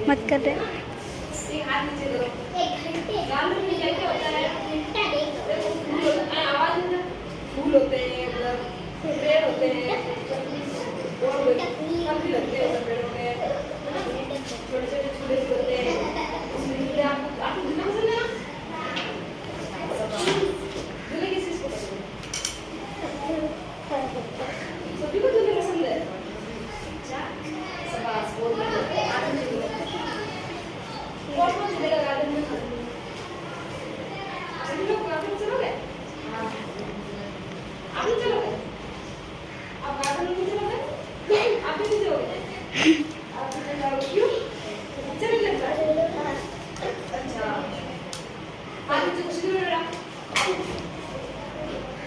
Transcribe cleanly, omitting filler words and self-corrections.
मत कर रहे। फूल होते हैं, पेड़ होते हैं, और भी लगते हैं पेड़ों में, छोटे छोटे झूले भी होते हैं। झूले आपको झूले पसंद है ना? झूले किस चीज को पसंद है? सभी को झूले पसंद है। अच्छा, शाबाश, बहुत बढ़िया। आनंद झूले कौन झूलेगा गार्डन में? सभी लोग गार्डन में चलोगे? हाँ, आप भी चलोगे? आप गार्डन में चलोगे? आप भी चलोगे?